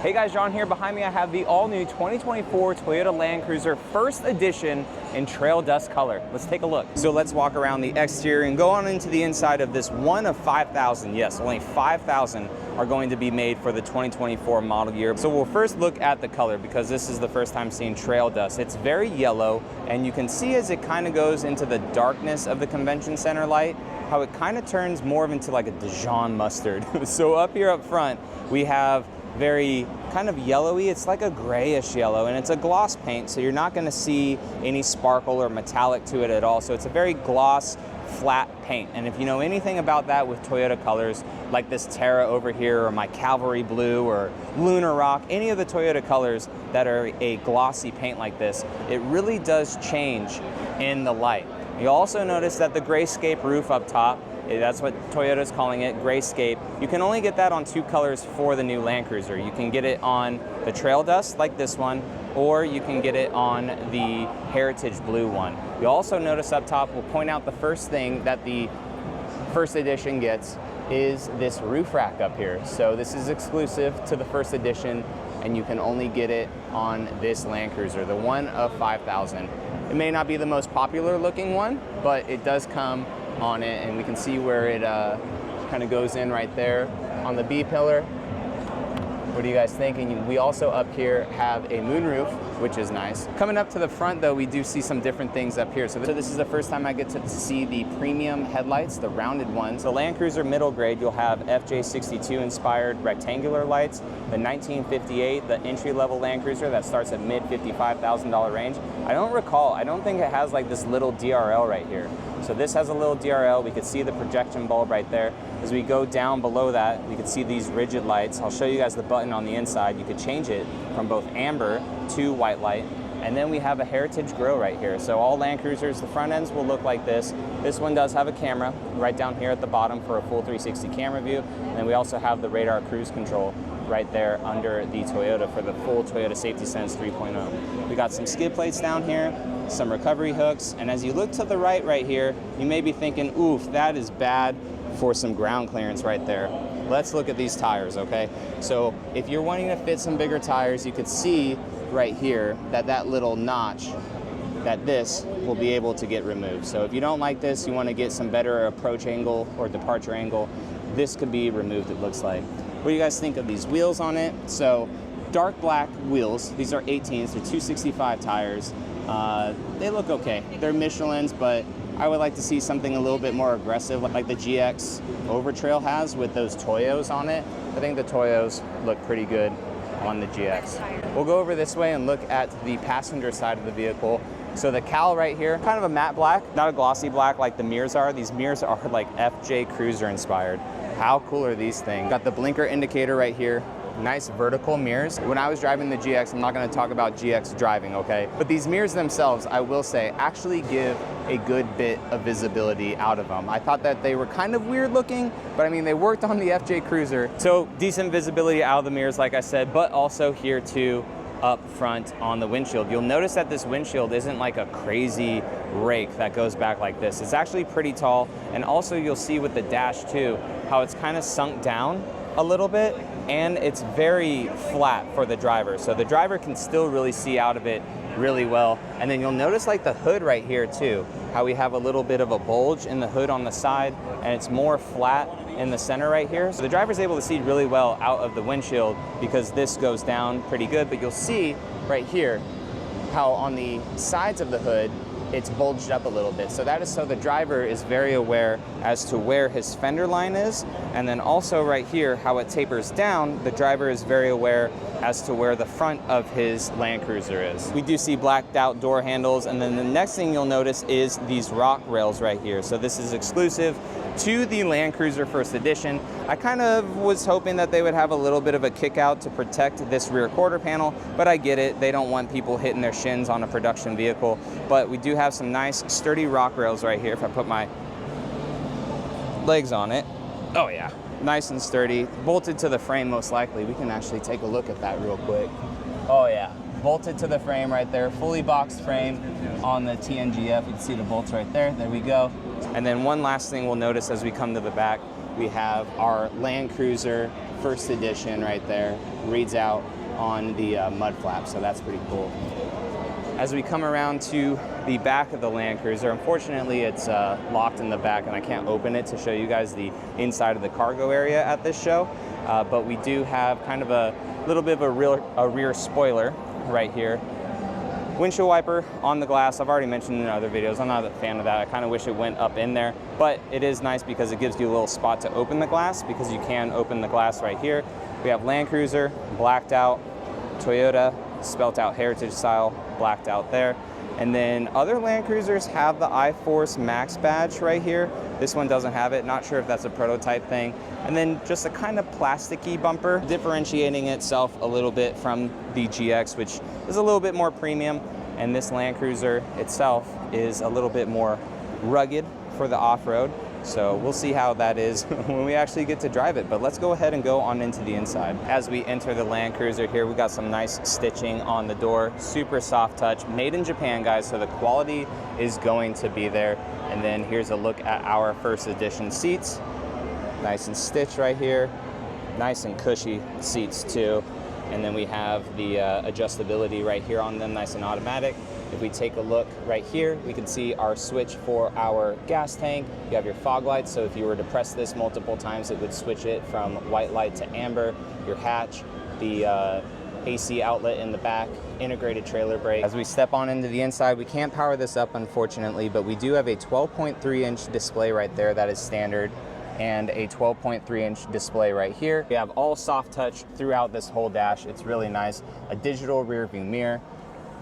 Hey guys, John here. Behind me I have the all-new 2024 Toyota Land Cruiser First Edition in Trail Dust color. Let's take a look. So let's walk around the exterior and go on into the inside of this one of 5,000. Yes, only 5,000 are going to be made for the 2024 model year. So we'll first look at the color because this is the first time seeing trail dust. It's very yellow, and you can see as it kind of goes into the darkness of the convention center light, how it kind of turns more into like a Dijon mustard. So up here up front, we have very kind of yellowy, it's like a grayish yellow, and it's a gloss paint, so you're not going to see any sparkle or metallic to it at all. So it's a very gloss, flat paint. And if you know anything about that with Toyota colors, like this Terra over here, or my Cavalry Blue, or Lunar Rock, any of the Toyota colors that are a glossy paint like this, it really does change in the light. You'll also notice that the Grayscape roof up top, that's what Toyota's calling it, Grayscape. You can only get that on two colors for the new Land Cruiser. You can get it on the Trail Dust, like this one, or you can get it on the Heritage Blue one. You'll also notice up top, we'll point out the first thing that the First Edition gets is this roof rack up here. So this is exclusive to the First Edition, and you can only get it on this Land Cruiser, the one of 5,000. It may not be the most popular looking one, but it does come on it, and we can see where it kind of goes in right there on the B pillar. What are you guys thinking? We also up here have a moonroof, which is nice. Coming up to the front though, we do see some different things up here. So this is the first time I get to see the premium headlights, the rounded ones. The Land Cruiser middle grade, you'll have FJ62 inspired rectangular lights. The 1958, the entry level Land Cruiser that starts at mid $55,000 range. I don't think it has like this little DRL right here. So this has a little DRL. We could see the projection bulb right there. As we go down below that, we can see these rigid lights. I'll show you guys the button on the inside. You could change it from both amber to white light. And then we have a Heritage Grille right here. So all Land Cruisers, the front ends will look like this. This one does have a camera right down here at the bottom for a full 360 camera view. And we also have the radar cruise control right there under the Toyota for the full Toyota Safety Sense 3.0. We got some skid plates down here, some recovery hooks, and as you look to the right here, you may be thinking, oof, that is bad for some ground clearance right there. Let's look at these tires, okay? So if you're wanting to fit some bigger tires, you could see right here that little notch, that this will be able to get removed. So if you don't like this, you want to get some better approach angle or departure angle, this could be removed, it looks like. What do you guys think of these wheels on it? So dark black wheels, these are 18s, they're 265 tires. They look okay. They're Michelin's, but I would like to see something a little bit more aggressive like the GX Overtrail has with those Toyos on it. I think the Toyos look pretty good on the GX. We'll go over this way and look at the passenger side of the vehicle. So the cowl right here, kind of a matte black, not a glossy black like the mirrors are. These mirrors are like FJ Cruiser inspired. How cool are these things? Got the blinker indicator right here. Nice vertical mirrors. When I was driving the GX, I'm not going to talk about GX driving, okay? But these mirrors themselves, I will say, actually give a good bit of visibility out of them. I thought that they were kind of weird looking, but I mean, they worked on the FJ Cruiser. So decent visibility out of the mirrors, like I said, but also here too, up front on the windshield. You'll notice that this windshield isn't like a crazy rake that goes back like this. It's actually pretty tall, and also you'll see with the dash too, how it's kind of sunk down a little bit, and it's very flat for the driver. So the driver can still really see out of it really well. And then you'll notice like the hood right here too, how we have a little bit of a bulge in the hood on the side, and it's more flat in the center right here. So the driver's able to see really well out of the windshield because this goes down pretty good, but you'll see right here how on the sides of the hood, it's bulged up a little bit. So that is so the driver is very aware as to where his fender line is. And then also right here, how it tapers down, the driver is very aware as to where the front of his Land Cruiser is. We do see blacked out door handles. And then the next thing you'll notice is these rock rails right here. So this is exclusive to the Land Cruiser First Edition. I kind of was hoping that they would have a little bit of a kick out to protect this rear quarter panel, but I get it. They don't want people hitting their shins on a production vehicle. But we do have some nice sturdy rock rails right here. If I put my legs on it, oh yeah, nice and sturdy, bolted to the frame most likely. We can actually take a look at that real quick. Oh yeah, bolted to the frame right there, fully boxed frame on the TNGF. You can see the bolts right there. There we go. And then one last thing we'll notice as we come to the back, we have our Land Cruiser first edition right there. Reads out on the mud flap, so that's pretty cool. As we come around to the back of the Land Cruiser, unfortunately it's locked in the back and I can't open it to show you guys the inside of the cargo area at this show, but we do have kind of a little bit of a rear spoiler right here. Windshield wiper on the glass. I've already mentioned in other videos, I'm not a fan of that. I kind of wish it went up in there, but it is nice because it gives you a little spot to open the glass, because you can open the glass right here. We have Land Cruiser, blacked out, Toyota, spelt out Heritage style, blacked out there. And then other Land Cruisers have the iForce Max badge right here. This one doesn't have it, not sure if that's a prototype thing. And then just a kind of plasticky bumper, differentiating itself a little bit from the GX, which is a little bit more premium. And this Land Cruiser itself is a little bit more rugged for the off-road. So we'll see how that is when we actually get to drive it, but let's go ahead and go on into the inside. As we enter the Land Cruiser here, we got some nice stitching on the door, super soft touch, made in Japan, guys, so the quality is going to be there. And then here's a look at our first edition seats. Nice and stitched right here, nice and cushy seats too. And then we have the adjustability right here on them, nice and automatic. If we take a look right here, we can see our switch for our gas tank. You have your fog lights, so if you were to press this multiple times, it would switch it from white light to amber. Your hatch, the AC outlet in the back, integrated trailer brake. As we step on into the inside, we can't power this up, unfortunately, but we do have a 12.3-inch display right there that is standard, and a 12.3-inch display right here. We have all soft touch throughout this whole dash. It's really nice. A digital rear view mirror.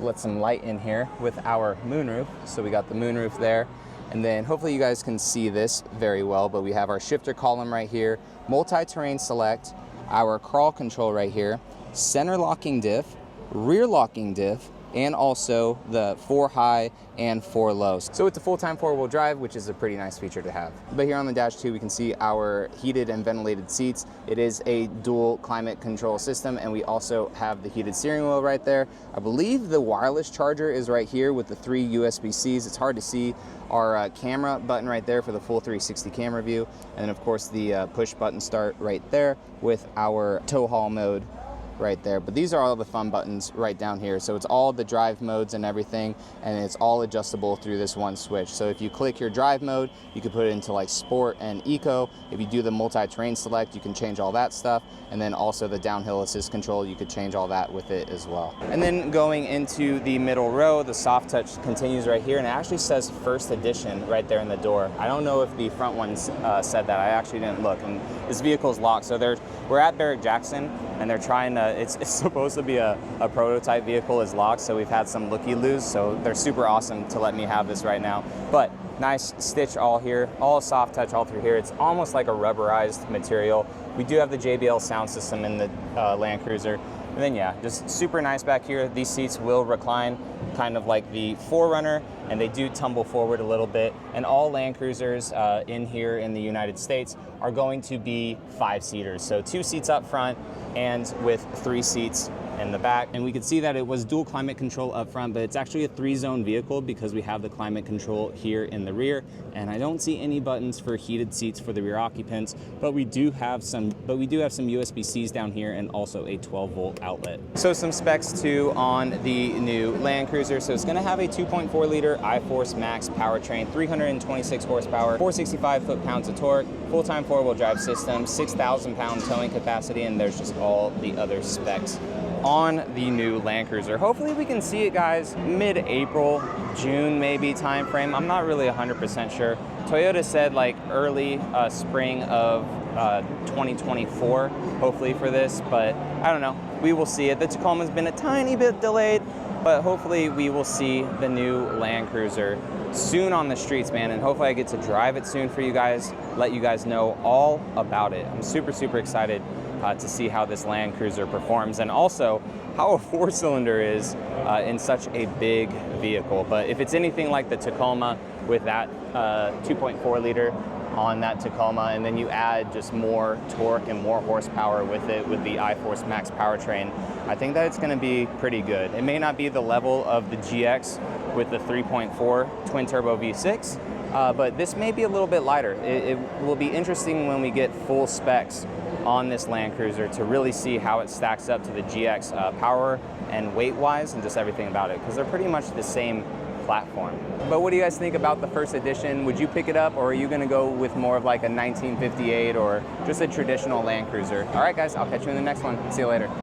Let some light in here with our moonroof. So we got the moonroof there. And then hopefully you guys can see this very well, but we have our shifter column right here, multi-terrain select, our crawl control right here, center locking diff, rear locking diff, and also the 4 high and 4 low. So it's a full-time 4-wheel drive, which is a pretty nice feature to have. But here on the dash too, we can see our heated and ventilated seats. It is a dual climate control system, and we also have the heated steering wheel right there. I believe the wireless charger is right here with the 3 USB-Cs. It's hard to see our camera button right there for the full 360 camera view. And then of course the push button start right there with our tow haul mode right there. But these are all the fun buttons right down here. So it's all the drive modes and everything, and it's all adjustable through this one switch. So if you click your drive mode, you can put it into like sport and eco. If you do the multi-terrain select, you can change all that stuff. And then also the downhill assist control, you could change all that with it as well. And then going into the middle row, the soft touch continues right here, and it actually says first edition right there in the door. I don't know if the front one said that. I actually didn't look, and this vehicle is locked. So we're at Barrett-Jackson, and they're trying to, it's supposed to be a prototype vehicle, is locked, so we've had some looky-loos, so they're super awesome to let me have this right now. But nice stitch all here, all soft touch all through here. It's almost like a rubberized material. We do have the JBL sound system in the Land Cruiser. And then yeah, just super nice back here. These seats will recline kind of like the 4Runner, and they do tumble forward a little bit. And all Land Cruisers in here in the United States are going to be 5-seaters. So 2 seats up front and with 3 seats in the back. And we could see that it was dual climate control up front, but it's actually a 3-zone vehicle because we have the climate control here in the rear. And I don't see any buttons for heated seats for the rear occupants, but we do have some USB-Cs down here and also a 12-volt outlet. So some specs too on the new Land Cruiser. So it's going to have a 2.4-liter iForce Max powertrain, 326 horsepower, 465 foot-pounds of torque, full-time 4-wheel drive system, 6,000-pound towing capacity, and there's just all the other specs on the new Land Cruiser. Hopefully we can see it, guys, mid-April, June maybe time frame. I'm not really 100% sure. Toyota said like early spring of 2024, hopefully for this, but I don't know. We will see it. The Tacoma's been a tiny bit delayed, but hopefully we will see the new Land Cruiser soon on the streets, man, and hopefully I get to drive it soon for you guys, let you guys know all about it. I'm super, super excited to see how this Land Cruiser performs, and also how a 4-cylinder is in such a big vehicle. But if it's anything like the Tacoma with that 2.4 liter on that Tacoma, and then you add just more torque and more horsepower with it with the iForce Max powertrain, I think that it's going to be pretty good. It may not be the level of the GX with the 3.4 twin turbo V6, but this may be a little bit lighter. It will be interesting when we get full specs on this Land Cruiser to really see how it stacks up to the GX power and weight-wise and just everything about it, because they're pretty much the same platform. But what do you guys think about the first edition? Would you pick it up, or are you gonna go with more of like a 1958 or just a traditional Land Cruiser? All right, guys, I'll catch you in the next one. See you later.